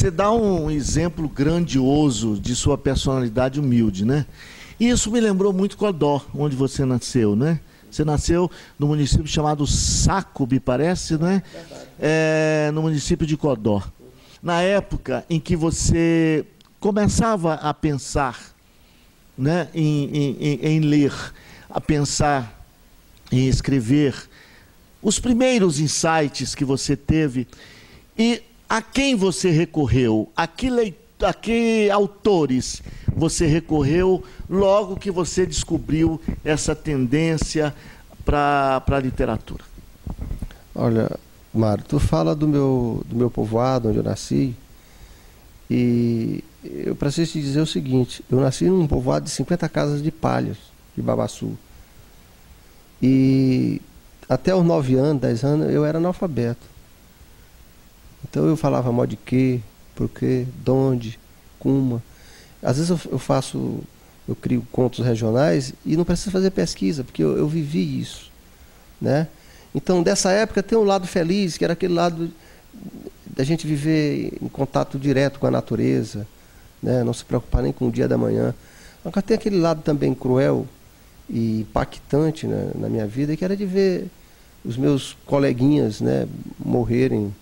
você dá um exemplo grandioso de sua personalidade humilde, né? E isso me lembrou muito Codó, onde você nasceu, né? Você nasceu no município chamado Saco, me parece, né? No município de Codó. Na época em que você começava a pensar, né, em ler, a pensar em escrever, os primeiros insights que você teve, e a quem você recorreu, a que autores você recorreu logo que você descobriu essa tendência para a literatura? Olha, Mário, tu fala do meu povoado, onde eu nasci, e eu preciso te dizer o seguinte: eu nasci num povoado de 50 casas de palhas, de Babaçu. E até os 9 anos, 10 anos, eu era analfabeto. Então eu falava mal de quê, por quê, donde, como. Às vezes eu crio contos regionais e não preciso fazer pesquisa, porque eu vivi isso, né? Então, dessa época tem um lado feliz, que era aquele lado da gente viver em contato direto com a natureza, né? Não se preocupar nem com o dia da manhã. Agora tem aquele lado também cruel e impactante, né, na minha vida, que era de ver os meus coleguinhas, né, morrerem.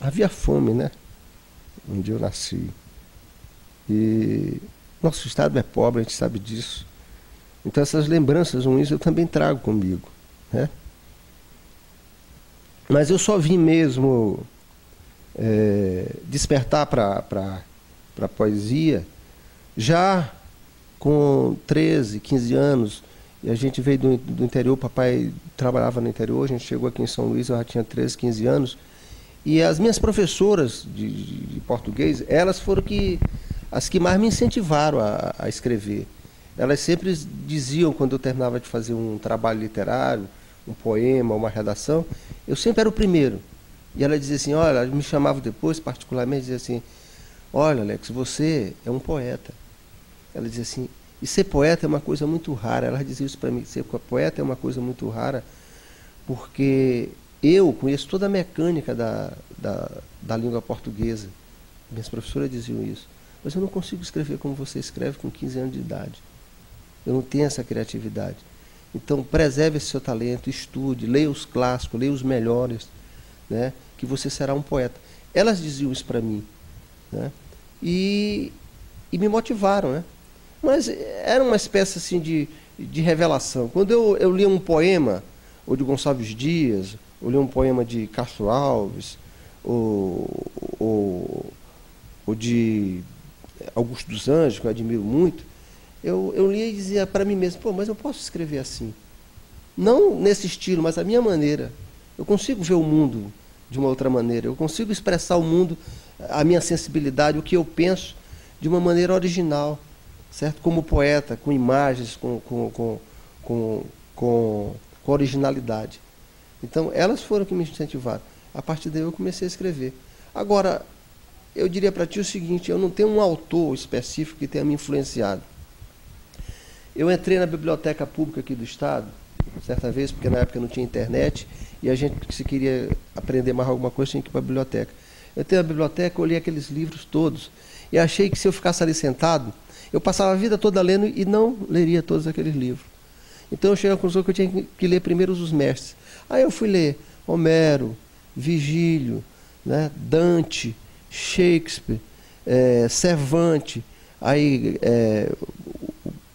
Havia fome, né? Onde eu nasci. E nosso estado é pobre, a gente sabe disso. Então essas lembranças ruins eu também trago comigo, né? Mas eu só vim mesmo despertar para a poesia já com 13, 15 anos. E a gente veio do interior, papai trabalhava no interior, a gente chegou aqui em São Luís, eu já tinha 13, 15 anos. E as minhas professoras de português, elas foram as que mais me incentivaram a escrever. Elas sempre diziam, quando eu terminava de fazer um trabalho literário, um poema, uma redação, eu sempre era o primeiro. E ela dizia assim, olha, ela me chamava depois, particularmente, dizia assim, olha, Alex, você é um poeta. Ela dizia assim, e ser poeta é uma coisa muito rara. Ela dizia isso para mim, ser poeta é uma coisa muito rara, porque eu conheço toda a mecânica da língua portuguesa. Minhas professoras diziam isso. Mas eu não consigo escrever como você escreve com 15 anos de idade. Eu não tenho essa criatividade. Então, preserve esse seu talento, estude, leia os clássicos, leia os melhores, né, que você será um poeta. Elas diziam isso para mim, né, e me motivaram, né. Mas era uma espécie assim de revelação. Quando eu lia um poema, ou de Gonçalves Dias, ou lia um poema de Castro Alves, ou de Augusto dos Anjos, que eu admiro muito, eu lia e dizia para mim mesmo, pô, mas eu posso escrever assim. Não nesse estilo, mas a minha maneira. Eu consigo ver o mundo de uma outra maneira. Eu consigo expressar o mundo, a minha sensibilidade, o que eu penso, de uma maneira original, certo? Como poeta, com imagens, com originalidade. Então, elas foram que me incentivaram. A partir daí eu comecei a escrever. Agora, eu diria para ti o seguinte, eu não tenho um autor específico que tenha me influenciado. Eu entrei na biblioteca pública aqui do estado, certa vez, porque na época não tinha internet, e a gente, se queria aprender mais alguma coisa, tinha que ir para a biblioteca. Eu entrei na biblioteca, olhei aqueles livros todos, e achei que se eu ficasse ali sentado, eu passava a vida toda lendo e não leria todos aqueles livros. Então eu cheguei à conclusão que eu tinha que ler primeiro os mestres. Aí eu fui ler Homero, Virgílio, né, Dante, Shakespeare, Cervantes, aí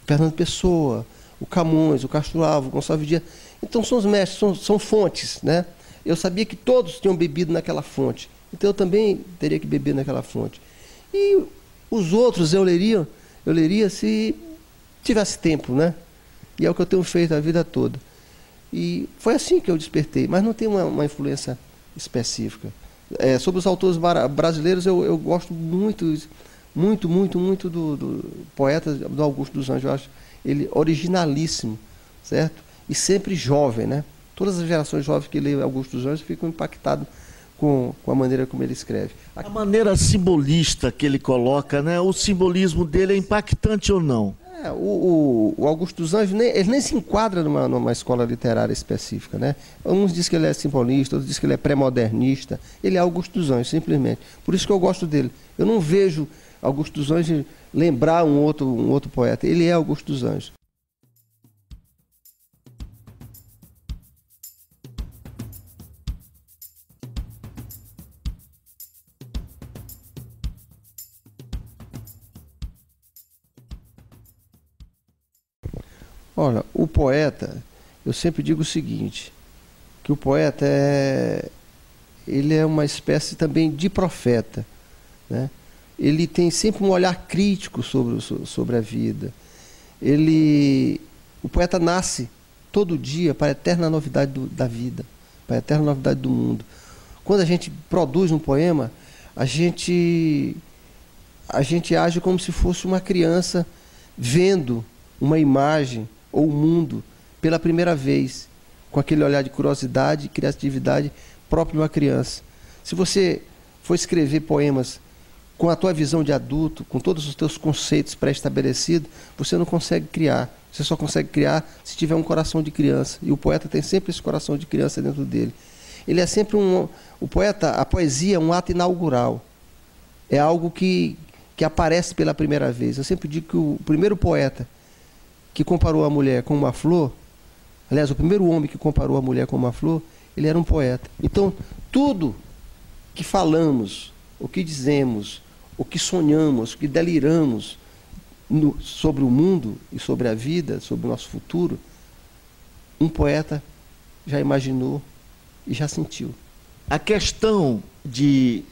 Fernando Pessoa, o Camões, o Castro Alves, o Gonçalves Dias. Então são os mestres, são fontes, né? Eu sabia que todos tinham bebido naquela fonte, então eu também teria que beber naquela fonte. E os outros eu leria se tivesse tempo, né? E é o que eu tenho feito a vida toda. E foi assim que eu despertei, mas não tem uma influência específica. Sobre os autores brasileiros, eu gosto muito do poeta do Augusto dos Anjos. Eu acho ele originalíssimo, certo? E sempre jovem, né? Todas as gerações jovens que leem Augusto dos Anjos ficam impactadas com a maneira como ele escreve. A maneira simbolista que ele coloca, né? O simbolismo dele é impactante ou não? O Augusto dos Anjos, ele nem se enquadra numa escola literária específica, né? Uns dizem que ele é simbolista, outros dizem que ele é pré-modernista. Ele é Augusto dos Anjos, simplesmente. Por isso que eu gosto dele. Eu não vejo Augusto dos Anjos lembrar um outro poeta. Ele é Augusto dos Anjos. Olha, o poeta, eu sempre digo o seguinte, que o poeta ele é uma espécie também de profeta, né? Ele tem sempre um olhar crítico sobre a vida. O poeta nasce todo dia para a eterna novidade da vida, para a eterna novidade do mundo. Quando a gente produz um poema, a gente age como se fosse uma criança vendo uma imagem ou o mundo pela primeira vez, com aquele olhar de curiosidade e criatividade próprio de uma criança. Se você for escrever poemas com a tua visão de adulto, com todos os teus conceitos pré-estabelecidos, você não consegue criar. Você só consegue criar se tiver um coração de criança. E o poeta tem sempre esse coração de criança dentro dele. Ele é sempre a poesia é um ato inaugural. É algo que aparece pela primeira vez. Eu sempre digo que o primeiro poeta que comparou a mulher com uma flor, aliás, o primeiro homem que comparou a mulher com uma flor, ele era um poeta. Então, tudo que falamos, o que dizemos, o que sonhamos, o que deliramos sobre o mundo e sobre a vida, sobre o nosso futuro, um poeta já imaginou e já sentiu. A questão de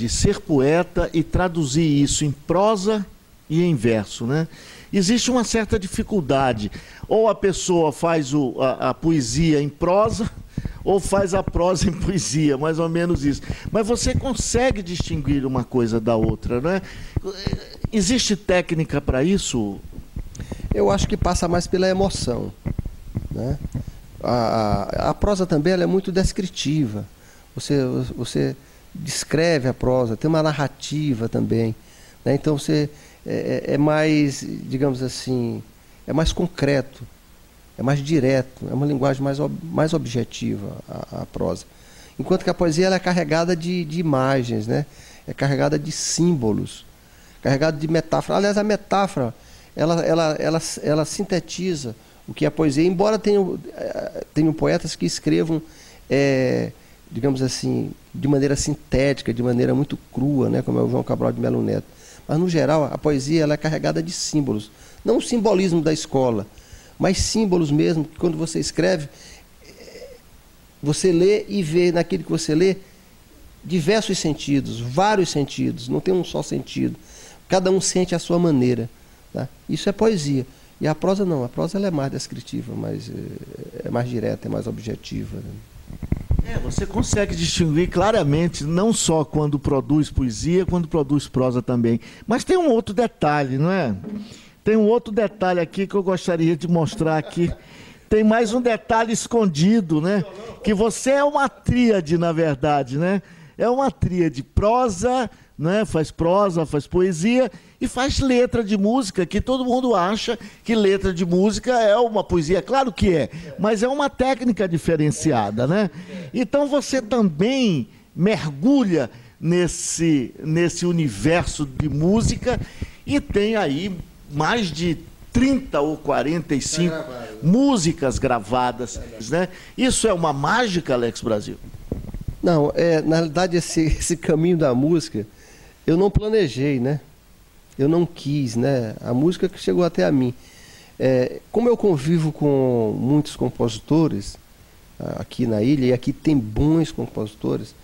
ser poeta e traduzir isso em prosa e em verso, né? Existe uma certa dificuldade. Ou a pessoa faz a poesia em prosa, ou faz a prosa em poesia, mais ou menos isso. Mas você consegue distinguir uma coisa da outra, né? Existe técnica para isso? Eu acho que passa mais pela emoção, né? A prosa também ela é muito descritiva. Você descreve a prosa, tem uma narrativa também, né? Então você é mais, digamos assim, é mais concreto, é mais direto, é uma linguagem mais objetiva a prosa. Enquanto que a poesia ela é carregada de imagens, né? É carregada de símbolos, carregada de metáfora. Aliás, a metáfora ela sintetiza o que é a poesia, embora tenham poetas que escrevam, digamos assim, de maneira sintética, de maneira muito crua, né? Como é o João Cabral de Melo Neto. Mas, no geral, a poesia ela é carregada de símbolos. Não o simbolismo da escola, mas símbolos mesmo, que quando você escreve, você lê e vê naquilo que você lê diversos sentidos, vários sentidos, não tem um só sentido. Cada um sente a sua maneira. Tá? Isso é poesia. E a prosa não, a prosa ela é mais descritiva, é mais direta, é mais objetiva. Né? Você consegue distinguir claramente, não só quando produz poesia, quando produz prosa também. Mas tem um outro detalhe, não é? Tem um outro detalhe aqui que eu gostaria de mostrar aqui. Tem mais um detalhe escondido, né? Que você é uma tríade, na verdade, né? É uma tríade, prosa, né? Faz prosa, faz poesia e faz letra de música, que todo mundo acha que letra de música é uma poesia. Claro que é, mas é uma técnica diferenciada, né? Então você também mergulha nesse universo de música e tem aí mais de 30 ou 45 músicas gravadas, né? Isso é uma mágica, Alex Brasil? Não, na realidade esse caminho da música eu não planejei, né? Eu não quis, né? A música que chegou até a mim. Como eu convivo com muitos compositores aqui na ilha, e aqui tem bons compositores,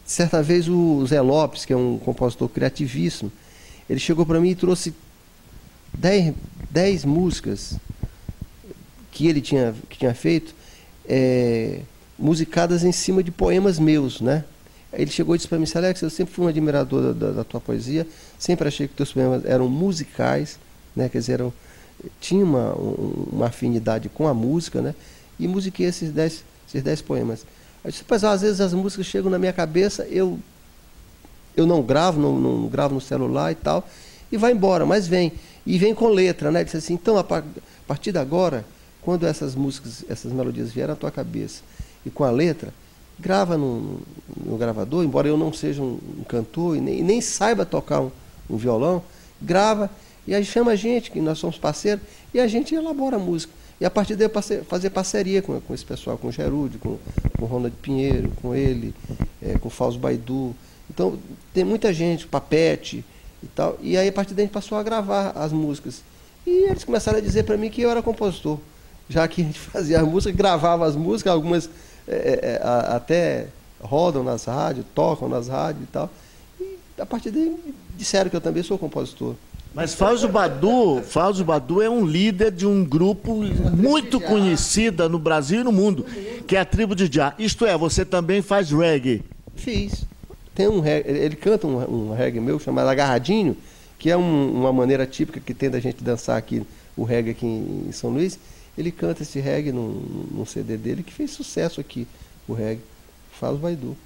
certa vez o Zé Lopes, que é um compositor criativíssimo, ele chegou para mim e trouxe 10 músicas que ele tinha feito, musicadas em cima de poemas meus, né? Ele chegou e disse para mim: Alex, eu sempre fui um admirador da tua poesia, sempre achei que teus poemas eram musicais, né? Quer dizer, tinha uma afinidade com a música, né? E musiquei esses 10 poemas. Aí, depois, às vezes as músicas chegam na minha cabeça, eu não gravo, não gravo no celular e tal, e vai embora, mas vem. E vem com letra, né? Ele disse assim, então, a partir de agora, quando essas músicas, essas melodias vierem à tua cabeça, e com a letra, grava no gravador, embora eu não seja um cantor e nem saiba tocar um violão, grava, e aí chama a gente, que nós somos parceiros, e a gente elabora a música. E a partir daí fazer parceria com esse pessoal, com o Gerúdio, com o Ronald Pinheiro, com ele, com o Fausto Baidu. Então, tem muita gente, Papete e tal, e aí a partir daí a gente passou a gravar as músicas. E eles começaram a dizer para mim que eu era compositor, já que a gente fazia a música, gravava as músicas, algumas até rodam nas rádios, tocam nas rádios e tal. E a partir daí disseram que eu também sou compositor. Mas Fausto Badu é um líder de um grupo muito conhecida no Brasil e no mundo, que é a Tribo de Jah. Isto é, você também faz reggae. Fiz. Tem um reggae, ele canta um reggae meu chamado Agarradinho, que é uma maneira típica que tem da gente dançar aqui, o reggae aqui em São Luís. Ele canta esse reggae num CD dele que fez sucesso aqui, o reggae. Fausto Baidu.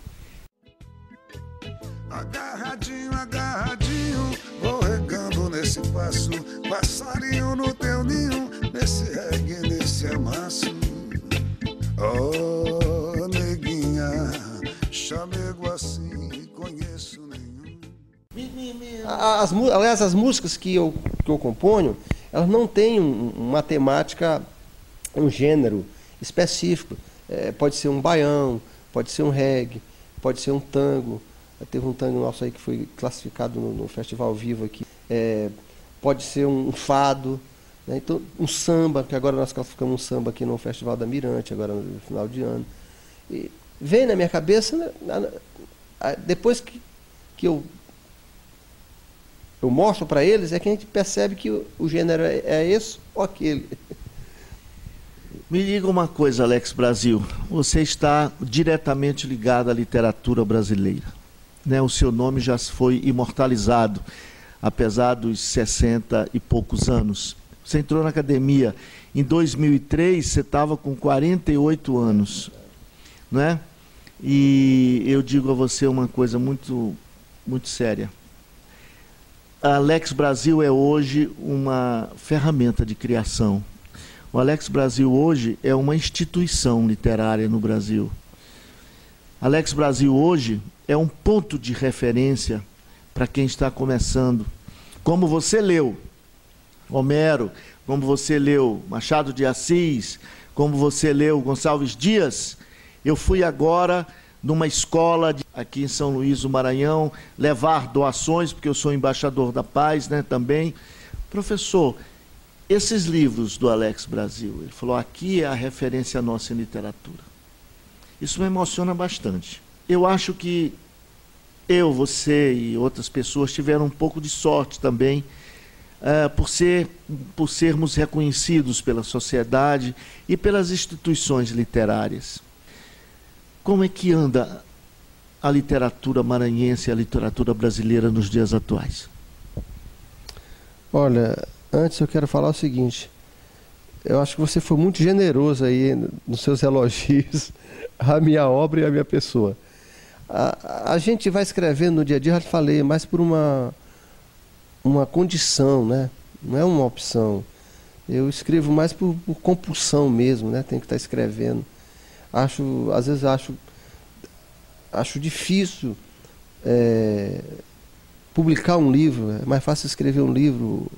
Agarradinho, agarradinho, vou regando nesse passo, passarinho no teu ninho, nesse reggae, nesse amasso. Oh, neguinha, chamego assim, conheço nenhum. Aliás, as músicas que eu componho, elas não têm uma temática, um gênero específico. Pode ser um baião, pode ser um reggae, pode ser um tango. Teve um tango nosso aí que foi classificado no Festival Vivo aqui. Pode ser um fado, né? Então, um samba, que agora nós classificamos um samba aqui no Festival da Mirante, agora no final de ano. E vem na minha cabeça, né, depois que eu mostro para eles, é que a gente percebe que o gênero é esse ou aquele. Me diga uma coisa, Alex Brasil. Você está diretamente ligado à literatura brasileira. Né, o seu nome já foi imortalizado, apesar dos 60 e poucos anos. Você entrou na academia em 2003, você estava com 48 anos. Né? E eu digo a você uma coisa muito, muito séria. A Alex Brasil é hoje uma ferramenta de criação. O Alex Brasil hoje é uma instituição literária no Brasil. Alex Brasil hoje é um ponto de referência para quem está começando. Como você leu Homero, como você leu Machado de Assis, como você leu Gonçalves Dias, eu fui agora numa escola aqui em São Luís do Maranhão, levar doações, porque eu sou embaixador da paz, né, também. Professor, esses livros do Alex Brasil, ele falou, aqui é a referência nossa em literatura. Isso me emociona bastante. Eu acho que eu, você e outras pessoas tiveram um pouco de sorte também, por sermos reconhecidos pela sociedade e pelas instituições literárias. Como é que anda a literatura maranhense e a literatura brasileira nos dias atuais? Olha, antes eu quero falar o seguinte. Eu acho que você foi muito generoso aí nos seus elogios à minha obra e à minha pessoa. A gente vai escrevendo no dia a dia, já falei, mas por uma condição, né? Não é uma opção. Eu escrevo mais por compulsão mesmo, né? Tenho que estar escrevendo. Às vezes acho difícil publicar um livro. É mais fácil escrever um livro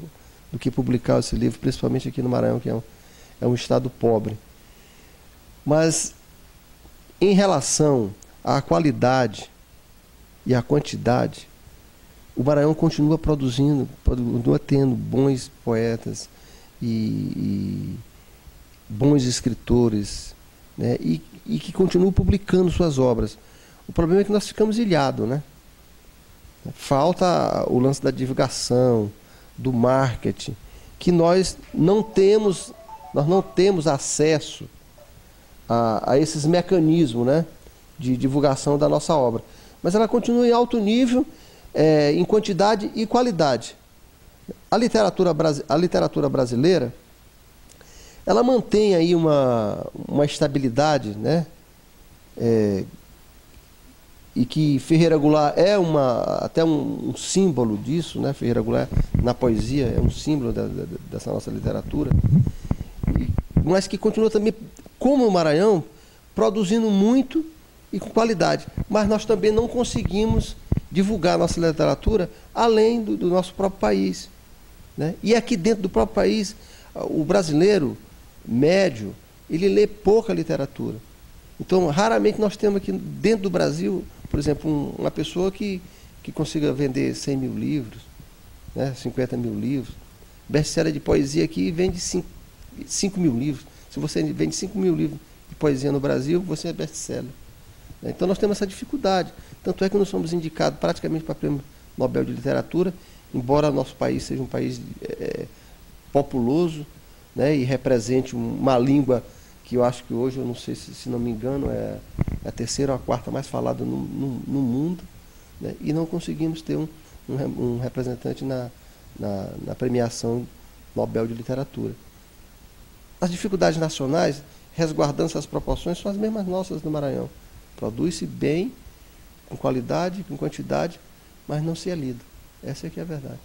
do que publicar esse livro, principalmente aqui no Maranhão, que é um estado pobre. Mas em relação à qualidade e à quantidade, o Maranhão continua produzindo, continua tendo bons poetas e bons escritores, né? E que continuam publicando suas obras. O problema é que nós ficamos ilhados, né? Falta o lance da divulgação, do marketing, que nós não temos acesso a esses mecanismos, né, de divulgação da nossa obra. Mas ela continua em alto nível, em quantidade e qualidade. A literatura brasileira, ela mantém aí uma estabilidade, né, e que Ferreira Goulart é até um símbolo disso, né? Ferreira Goulart na poesia é um símbolo dessa nossa literatura, mas que continua também, como o Maranhão, produzindo muito e com qualidade. Mas nós também não conseguimos divulgar a nossa literatura além do nosso próprio país, né? E aqui dentro do próprio país, o brasileiro médio, ele lê pouca literatura. Então, raramente nós temos aqui dentro do Brasil, por exemplo, uma pessoa que consiga vender 100 mil livros, né, 50 mil livros. Best-seller de poesia aqui vende 5 mil livros. Se você vende 5 mil livros de poesia no Brasil, você é best-seller. Então, nós temos essa dificuldade. Tanto é que nós somos indicados praticamente para o Prêmio Nobel de Literatura, embora nosso país seja um país populoso, né, e represente uma língua que eu acho que hoje, eu não sei se não me engano, é a terceira ou a quarta mais falada no mundo, né, e não conseguimos ter um representante na premiação Nobel de Literatura. As dificuldades nacionais, resguardando essas proporções, são as mesmas nossas no Maranhão. Produz-se bem, com qualidade, com quantidade, mas não se é lido. Essa é que é a verdade.